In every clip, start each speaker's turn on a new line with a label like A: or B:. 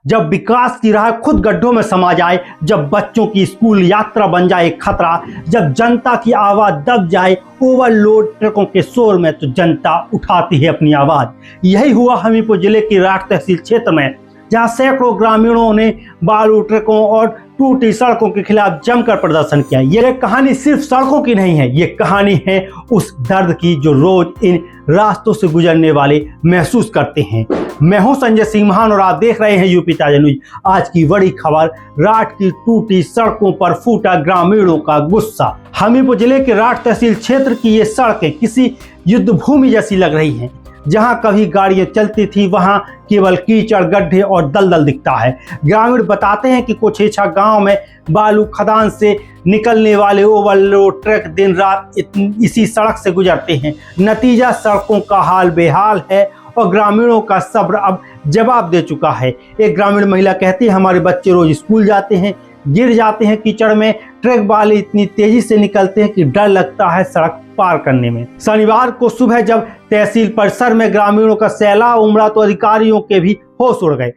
A: जब विकास की राह खुद गड्ढों में समा जाए, जब बच्चों की स्कूल यात्रा बन जाए खतरा, जब जनता की आवाज दब जाए ओवरलोड ट्रकों के शोर में, तो जनता उठाती है अपनी आवाज। यही हुआ हमीरपुर जिले की राठ तहसील क्षेत्र में, जहां सैकड़ों ग्रामीणों ने बालू ट्रकों और टूटी सड़कों के खिलाफ जमकर प्रदर्शन किया। ये कहानी सिर्फ सड़कों की नहीं है, ये कहानी है उस दर्द की जो रोज इन रास्तों से गुजरने वाले महसूस करते हैं। मैं हूं संजय सिंह महान और आप देख रहे हैं यूपी ताजा न्यूज। आज की बड़ी खबर, राठ की टूटी सड़कों पर फूटा ग्रामीणों का गुस्सा। हमीरपुर जिले के राठ तहसील क्षेत्र की ये सड़कें किसी युद्ध भूमि जैसी लग रही हैं। जहां कभी गाड़ियां चलती थी वहां केवल कीचड़, गड्ढे और दलदल दिखता है। ग्रामीण बताते हैं कि कुछेछा गांव में बालू खदान से निकलने वाले ओवरलोड ट्रक दिन रात इसी सड़क से गुजरते हैं। नतीजा सड़कों का हाल बेहाल है और ग्रामीणों का सब्र अब जवाब दे चुका है। एक ग्रामीण महिला कहती है, हमारे बच्चे रोज स्कूल जाते हैं, गिर जाते हैं कीचड़ में, ट्रक वाले इतनी तेजी से निकलते हैं कि डर लगता है सड़क पार करने में। शनिवार को सुबह जब तहसील परिसर में ग्रामीणों का सैलाब उमड़ा तो अधिकारियों के भी होश उड़ गए।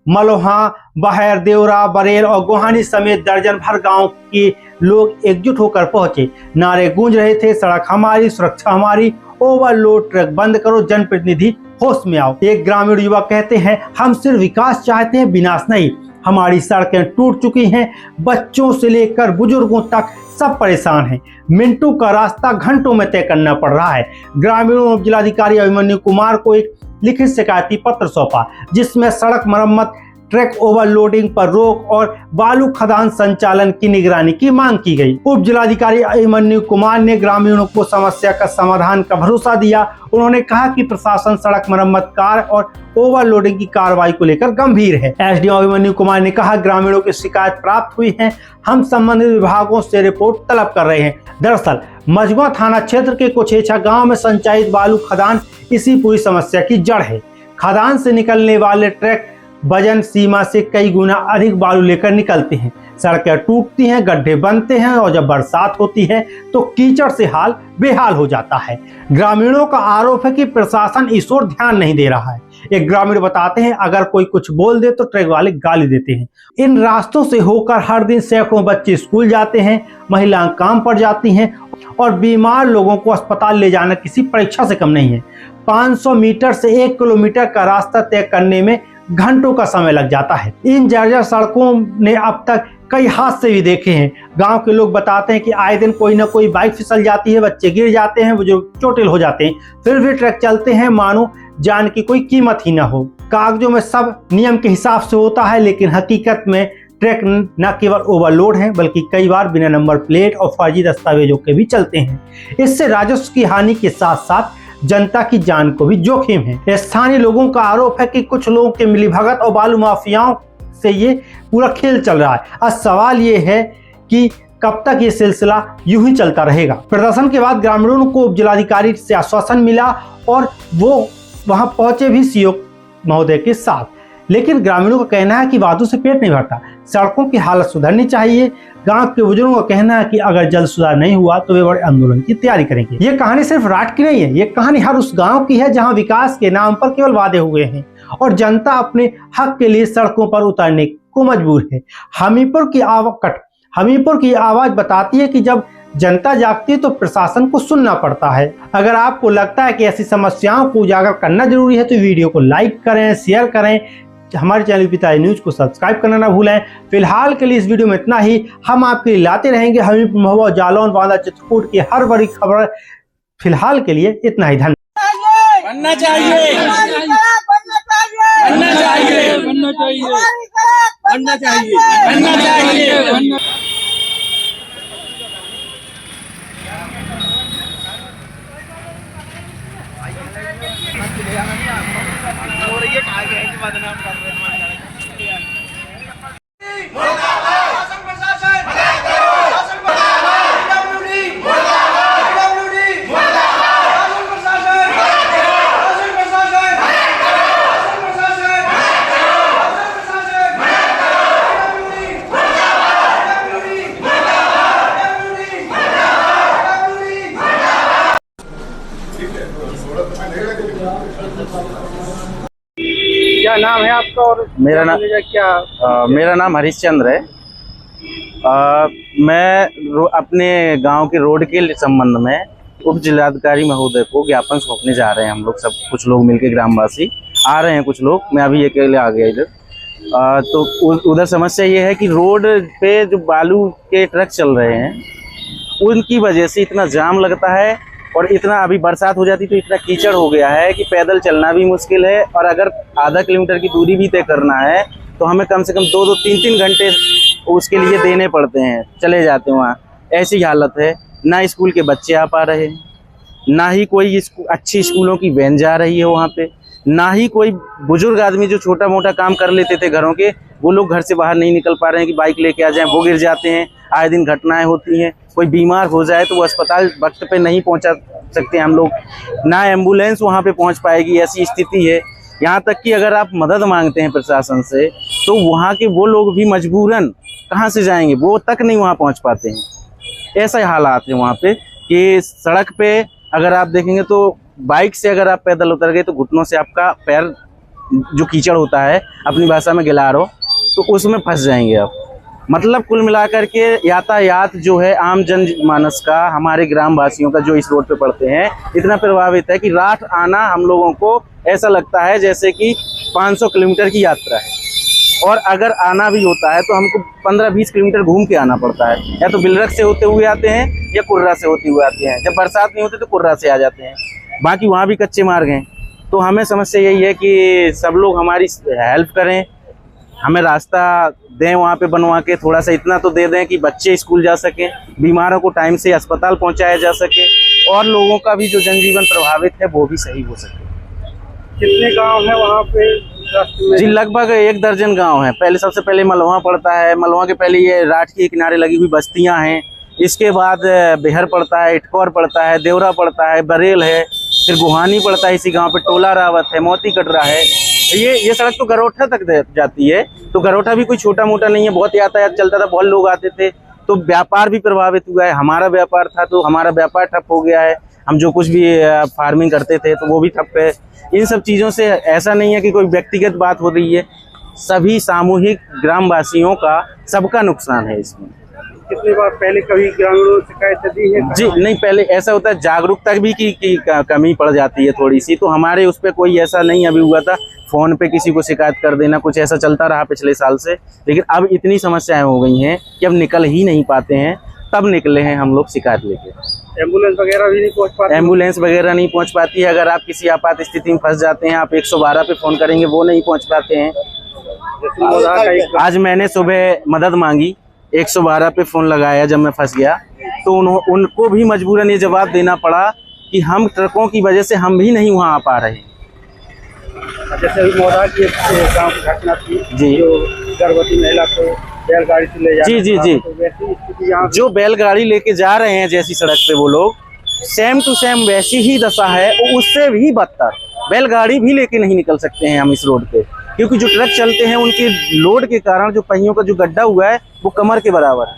A: मलोहा, बहर, देवरा, बरेल और गोहानी समेत दर्जन भर गांव के लोग एकजुट होकर पहुंचे। नारे गूंज रहे थे, सड़क हमारी, सुरक्षा हमारी, ओवरलोड ट्रक बंद करो, जनप्रतिनिधि होश में आओ। एक ग्रामीण युवा कहते हैं, हम सिर्फ विकास चाहते हैं, विनाश नहीं। हमारी सड़कें टूट चुकी हैं, बच्चों से लेकर बुजुर्गों तक सब परेशान हैं। मिनटों का रास्ता घंटों में तय करना पड़ रहा है। ग्रामीणों ने जिलाधिकारी अभिमन्यु कुमार को एक लिखित शिकायती पत्र सौंपा, जिसमें सड़क मरम्मत, ट्रक ओवरलोडिंग पर रोक और बालू खदान संचालन की निगरानी की मांग की गई। उप जिलाधिकारी अभिमन्यु कुमार ने ग्रामीणों को समस्या का समाधान का भरोसा दिया। उन्होंने कहा कि प्रशासन सड़क मरम्मत कार्य और ओवरलोडिंग की कार्रवाई को लेकर गंभीर है। एसडीओ अभिमन्यु कुमार ने कहा, ग्रामीणों की शिकायत प्राप्त हुई है, हम संबंधित विभागों से रिपोर्ट तलब कर रहे हैं। दरअसल मझुआ थाना क्षेत्र के कुछेछा गाँव में संचालित बालू खदान इसी पूरी समस्या की जड़ है। खदान से निकलने वाले ट्रक वजन सीमा से कई गुना अधिक बालू लेकर निकलते हैं। सड़कें टूटती हैं, गड्ढे बनते हैं और जब बरसात होती है तो कीचड़ से हाल बेहाल हो जाता है। ग्रामीणों का आरोप है कि प्रशासन इस ओर ध्यान नहीं दे रहा है। एक ग्रामीण बताते हैं, अगर कोई कुछ बोल दे तो ट्रक वाले गाली देते हैं। इन रास्तों से होकर हर दिन सैकड़ों बच्चे स्कूल जाते हैं, महिलाएं काम पर जाती हैं और बीमार लोगों को अस्पताल ले जाना किसी परीक्षा से कम नहीं है। 500 मीटर से 1 किलोमीटर का रास्ता तय करने में घंटों का समय लग जाता है। इन जर्जर सड़कों ने अब तक कई हादसे भी देखे हैं। गांव के लोग बताते हैं कि आए दिन कोई ना कोई बाइक फिसल जाती है, बच्चे गिर जाते हैं, बुजुर्ग चोटिल हो जाते हैं, फिर भी ट्रक चलते हैं मानो जान की कोई कीमत ही ना हो। कागजों में सब नियम के हिसाब से होता है, लेकिन हकीकत में ट्रक न केवल ओवरलोड है बल्कि कई बार बिना नंबर प्लेट और फर्जी दस्तावेजों के भी चलते हैं। इससे राजस्व की हानि के साथ साथ जनता की जान को भी जोखिम है। स्थानीय लोगों का आरोप है कि कुछ लोगों के मिलीभगत और बालू माफियाओं से ये पूरा खेल चल रहा है। अब सवाल ये है कि कब तक ये सिलसिला यूं ही चलता रहेगा। प्रदर्शन के बाद ग्रामीणों को जिलाधिकारी से आश्वासन मिला और वो वहां पहुंचे भी सीओ महोदय के साथ, लेकिन ग्रामीणों का कहना है कि वादों से पेट नहीं भरता, सड़कों की हालत सुधरनी चाहिए। गांव के बुजुर्गों का कहना है कि अगर जल्द सुधार नहीं हुआ तो वे बड़े आंदोलन की तैयारी करेंगे। ये कहानी सिर्फ राठ की नहीं है, ये कहानी हर उस गांव की है जहां विकास के नाम पर केवल वादे हुए हैं और जनता अपने हक के लिए सड़कों पर उतरने को मजबूर है। हमीरपुर की आवाज बताती है कि जब जनता जागती है तो प्रशासन को सुनना पड़ता है। अगर आपको लगता है कि ऐसी समस्याओं को उजागर करना जरूरी है तो वीडियो को लाइक करें, शेयर करें, हमारे चैनल यूपी ताजा न्यूज को सब्सक्राइब करना ना भूलें। फिलहाल के लिए इस वीडियो में इतना ही। हम आपके लिए लाते रहेंगे हमीरपुर, महुआ, जालौन, बांदा, चित्रकूट की हर बड़ी खबर। फिलहाल के लिए इतना ही। धन्यवाद।
B: बनना चाहिए, बनना चाहिए, बनना चाहिए, बनना चाहिए, बनना चाहिए। बदनाम कर रहे हैं।
A: क्या
B: नाम है आपका और
C: मेरा नाम मेरा नाम हरिश्चंद्र है। मैं अपने गांव के रोड के संबंध में उप जिलाधिकारी महोदय को ज्ञापन सौंपने जा रहे हैं। हम लोग सब कुछ लोग मिलकर ग्रामवासी आ रहे हैं, कुछ लोग, मैं अभी अकेले आ गया इधर। तो उधर समस्या ये है कि रोड पे जो बालू के ट्रक चल रहे हैं उनकी वजह से इतना जाम लगता है, और इतना अभी बरसात हो जाती तो इतना कीचड़ हो गया है कि पैदल चलना भी मुश्किल है। और अगर आधा किलोमीटर की दूरी भी तय करना है तो हमें कम से कम 2-2, 3-3 घंटे उसके लिए देने पड़ते हैं, चले जाते हैं वहाँ। ऐसी हालत है, ना स्कूल के बच्चे आ पा रहे हैं, ना ही कोई अच्छी स्कूलों की वैन जा रही है वहाँ पे, ना ही कोई बुजुर्ग आदमी जो छोटा मोटा काम कर लेते थे घरों के, वो लोग घर से बाहर नहीं निकल पा रहे हैं कि बाइक लेके आ जाएं, वो गिर जाते हैं। आए दिन घटनाएं होती हैं, कोई बीमार हो जाए तो वो अस्पताल वक्त पे नहीं पहुंचा सकते हम लोग, ना एम्बुलेंस वहां पे पहुंच पाएगी, ऐसी स्थिति है। यहाँ तक कि अगर आप मदद मांगते हैं प्रशासन से तो वहाँ के वो लोग भी मजबूरन कहाँ से जाएंगे, वो तक नहीं वहाँ पहुँच पाते हैं। ऐसा हालात है वहाँ पे कि सड़क पे अगर आप देखेंगे तो बाइक से अगर आप पैदल उतर गए तो घुटनों से आपका पैर, जो कीचड़ होता है अपनी भाषा में गिलारो, तो उसमें फंस जाएंगे आप। मतलब कुल मिलाकर के यातायात जो है आम जनमानस का, हमारे ग्राम वासियों का जो इस रोड पे पड़ते हैं, इतना प्रभावित है कि रात आना हम लोगों को ऐसा लगता है जैसे कि 500 किलोमीटर की यात्रा है। और अगर आना भी होता है तो हमको 15-20 किलोमीटर घूम के आना पड़ता है, या तो बिलरक से होते हुए आते हैं या कुर्रा से होते हुए आते हैं। जब बरसात नहीं होती तो कुर्रा से आ जाते हैं, बाकी वहाँ भी कच्चे मार्ग हैं। तो हमें समस्या यही है कि सब लोग हमारी हेल्प करें, हमें रास्ता दें वहाँ पे बनवा के, थोड़ा सा इतना तो दे दें कि बच्चे स्कूल जा सकें, बीमारों को टाइम से अस्पताल पहुँचाया जा सके, और लोगों का भी जो जनजीवन प्रभावित है वो भी सही हो सके।
B: कितने गांव है वहाँ पे?
C: जी लगभग 1 दर्जन गांव है। पहले सबसे पहले मलवा पड़ता है, मलवा के पहले ये राठ के किनारे लगी हुई बस्तियां हैं, इसके बाद बेहर पड़ता है, इटकौर पड़ता है, देवरा पड़ता है, बरेल है, फिर गुहानी पड़ता है इसी गांव पे, टोला रावत है, मोती कटरा है। ये सड़क तो गरोठा तक जाती है। तो गरोठा भी कोई छोटा मोटा नहीं है, बहुत यातायात चलता था, बहुत लोग आते थे, तो व्यापार भी प्रभावित हुआ है। हमारा व्यापार था तो हमारा व्यापार ठप हो गया है, हम जो कुछ भी फार्मिंग करते थे तो वो भी ठप है। इन सब चीज़ों से ऐसा नहीं है कि कोई व्यक्तिगत बात हो रही है, सभी सामूहिक ग्रामवासियों का, सबका नुकसान है इसमें।
B: कितनी बार पहले कभी ग्रामीणों ने शिकायत दी है?
C: जी नहीं, पहले ऐसा होता है जागरूकता भी की कमी पड़ जाती है थोड़ी सी, तो हमारे उस पर कोई ऐसा नहीं अभी हुआ था। फ़ोन पे किसी को शिकायत कर देना, कुछ ऐसा चलता रहा पिछले साल से, लेकिन अब इतनी समस्याएं हो गई हैं कि अब निकल ही नहीं पाते हैं। तब निकले हैं हम लोग शिकायत लेके।
B: एम्बुलेंस वगैरह भी नहीं पहुंच पाती?
C: एम्बुलेंस वगैरह नहीं पहुंच पाती है। अगर आप किसी आपात स्थिति में फंस जाते हैं, आप 112 पे फ़ोन करेंगे, वो नहीं पहुंच पाते हैं। आज मैंने सुबह मदद मांगी, 112 पे फ़ोन लगाया जब मैं फंस गया, तो उनको भी मजबूरन ये जवाब देना पड़ा कि हम ट्रकों की वजह से हम भी नहीं वहाँ आ पा रहे।
B: जैसे मोदा की गांव की घटना थी
C: जी,
B: जो गर्भवती महिला को बैलगाड़ी से ले जाना,
C: जी,
B: तो वैसी स्थिति यहाँ
C: जो बैलगाड़ी लेके जा रहे हैं जैसी सड़क पे वो लोग, सेम टू सेम वैसी ही दशा है, उससे भी बदतर। बैलगाड़ी भी लेके नहीं निकल सकते हैं हम इस रोड पे, क्योंकि जो ट्रक चलते हैं उनके लोड के कारण जो पहियों का जो गड्ढा हुआ है वो कमर के बराबर है,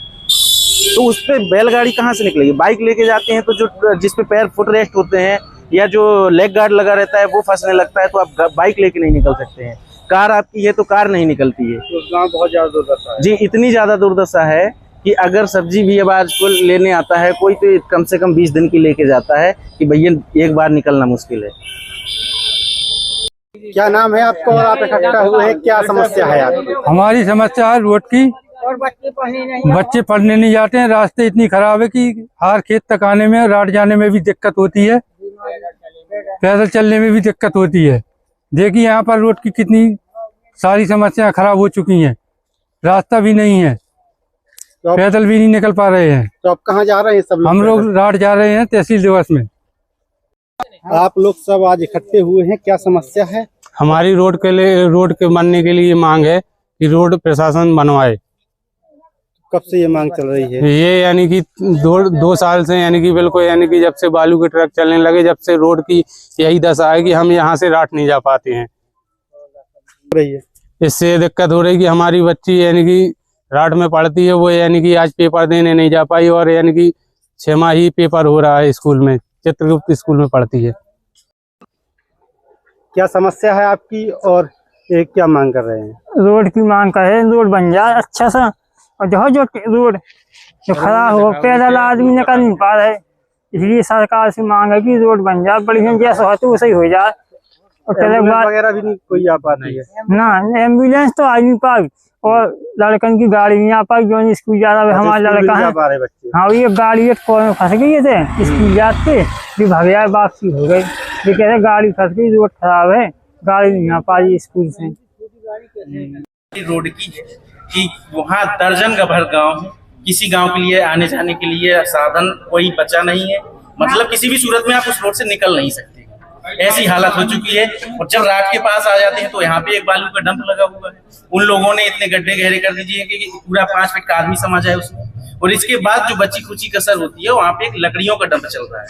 C: तो उस पर बैलगाड़ी कहाँ से निकलेगी। बाइक लेके जाते हैं तो जो जिस पे पैर फुट रेस्ट होते हैं या जो लेग गार्ड लगा रहता है वो फंसने लगता है, तो आप बाइक लेके नहीं निकल सकते हैं। कार आपकी है तो कार नहीं निकलती है।
B: तो गाँव बहुत ज्यादा दुर्दशा है
C: जी, इतनी ज्यादा दुर्दशा है कि अगर सब्जी भी अब आज को लेने आता है कोई, तो कम से कम 20 दिन की लेके जाता है कि भैया एक बार निकलना मुश्किल है।
B: क्या नाम है आपका और आप इकट्ठा हुए हैं, क्या समस्या है आपकी?
D: हमारी समस्या है रोड की, बच्चे पढ़ने नहीं जाते हैं, रास्ते इतनी खराब है कि हर खेत तक आने में, रात जाने में भी दिक्कत होती है, पैदल चलने में भी दिक्कत होती है। देखिए यहाँ पर रोड की कितनी सारी समस्याएं खराब हो चुकी हैं, रास्ता भी नहीं है,
B: तो
D: पैदल भी नहीं निकल पा रहे हैं।
B: तो आप कहाँ जा रहे हैं सब लोग?
D: हम लोग रात जा रहे हैं तहसील दिवस में।
B: आप लोग सब आज इकट्ठे हुए हैं, क्या समस्या है?
E: हमारी रोड के बनने के लिए मांग है कि रोड प्रशासन बनवाए।
B: कब से ये मांग चल रही है?
E: ये यानी कि दो साल से, यानी कि बिल्कुल, यानी कि जब से बालू के ट्रक चलने लगे, जब से रोड की यही दशा है कि हम यहाँ से रात नहीं जा पाते हैं। इससे दिक्कत हो रही कि हमारी बच्ची यानी कि रात में पढ़ती है, वो यानी कि आज पेपर देने नहीं जा पाई, और यानी कि 6 माह ही पेपर हो रहा है स्कूल में, चित्रगुप्त स्कूल में पढ़ती है।
B: क्या समस्या है आपकी और
E: एक क्या मांग कर रहे हैं?
F: रोड की मांग कर रहे हैं, रोड बन जाए अच्छा सा, और जो रोड जो खराब हो, पैदल आदमी निकल नहीं पा रहे, इसलिए सरकार से मांग है कि रोड बन जाए बढ़िया, जैसा हो तो सही हो जाए। और ट्रक
E: वगैरह भी नहीं कोई आ पाती है
F: ना, एम्बुलेंस तो आ नहीं पाई और लड़कन की गाड़ी नहीं आ पाई, जो स्कूल जा रहा है हमारा लड़का है। हाँ, ये गाड़ी एक कौन में फंस गई थे स्कूल जाते भी भगया, वापसी हो गई, ये कह रहे गाड़ी फंस गई, रोड खराब है, गाड़ी नहीं आ पाई स्कूल से।
C: रोड की वहाँ दर्जन का भर गाँव है, किसी गांव के लिए आने जाने के लिए साधन कोई बचा नहीं है, मतलब किसी भी सूरत में आप उस रोड से निकल नहीं सकते, ऐसी हालत हो चुकी है। और जब रात के पास आ जाते हैं तो यहाँ पे एक बालू का डंप लगा हुआ है, उन लोगों ने इतने गड्ढे गहरे कर दीजिए कि पूरा 5 फीट का आदमी समा जाए उसमें। और इसके बाद जो बची खुची कसर होती है, वहाँ पे एक लकड़ियों का डंप चल रहा है,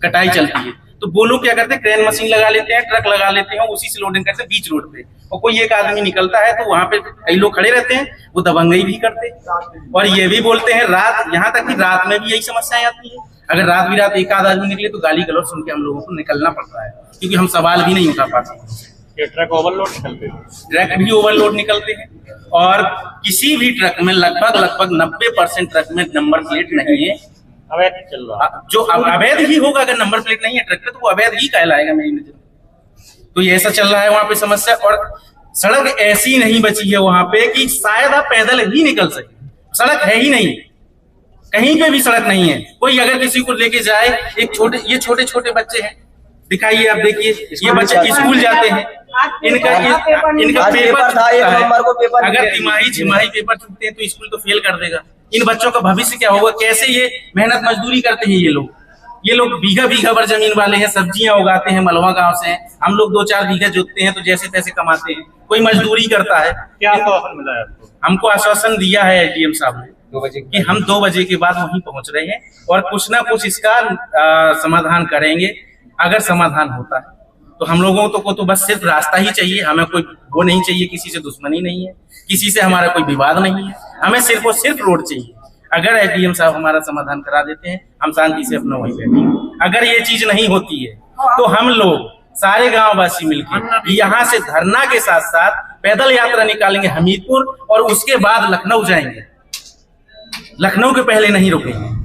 C: कटाई चलती है, तो वो लोग क्या करते हैं, क्रेन मशीन लगा लेते हैं, ट्रक लगा लेते हैं, उसी से लोडिंग करते हैं बीच रोड पे, और कोई एक आदमी निकलता है तो वहाँ पे कई लोग खड़े रहते हैं, वो दबंगई भी करते हैं। और ये भी बोलते हैं रात, यहाँ तक कि रात में भी यही समस्याएं आती है, अगर रात भी रात एक आध आदमी निकले तो गाली गलौज सुन के हम लोगों को निकलना पड़ता है, क्योंकि हम सवाल भी नहीं उठा पाते।
B: ट्रक ओवरलोड निकलते हैं,
C: ट्रक भी ओवरलोड निकलते हैं, और किसी भी ट्रक में लगभग 90% ट्रक में नंबर प्लेट नहीं है,
B: अवैध चल रहा है।
C: जो अवैध ही होगा, अगर नंबर प्लेट नहीं है ट्रक पे तो वो अवैध ही कहलाएगा मेरी नजर में। तो ये ऐसा चल रहा है वहां पे समस्या, और सड़क ऐसी नहीं बची है वहां पे कि शायद आप पैदल ही निकल सके, सड़क है ही नहीं, कहीं पे भी सड़क नहीं है। कोई अगर किसी को लेके जाए, एक छोटे छोटे बच्चे हैं, दिखाइए आप, देखिए ये बच्चे स्कूल जाते हैं, इनका पेपर था, एक नंबर को पेपर, अगर तिमाही छिमाही पेपर छूटते हैं तो स्कूल तो फेल कर देगा। इन बच्चों का भविष्य क्या होगा, कैसे ये मेहनत मजदूरी करते हैं ये लोग बीघा भर जमीन वाले हैं, सब्जियां उगाते हैं, मलवा गांव से हैं, हम लोग 2-4 बीघा जोतते हैं तो जैसे तैसे कमाते हैं, कोई मजदूरी करता है।
B: क्या आश्वासन मिला है आपको?
C: हमको आश्वासन दिया है एसडीएम साहब ने कि हम 2 बजे के बाद वहीं पहुंच रहे हैं और कुछ ना कुछ इसका समाधान करेंगे। अगर समाधान होता है तो हम लोगों को तो बस सिर्फ रास्ता ही चाहिए, हमें कोई वो नहीं चाहिए, किसी से दुश्मनी नहीं है, किसी से हमारा कोई विवाद नहीं है, हमें सिर्फ और सिर्फ रोड चाहिए। अगर एसडीएम साहब हमारा समाधान करा देते हैं, हम शांति से अपना वहीं बैठेंगे। अगर ये चीज नहीं होती है तो हम लोग सारे गांव वासी मिलकर यहाँ से धरना के साथ साथ पैदल यात्रा निकालेंगे हमीरपुर, और उसके बाद लखनऊ जाएंगे, लखनऊ के पहले नहीं रुकेंगे।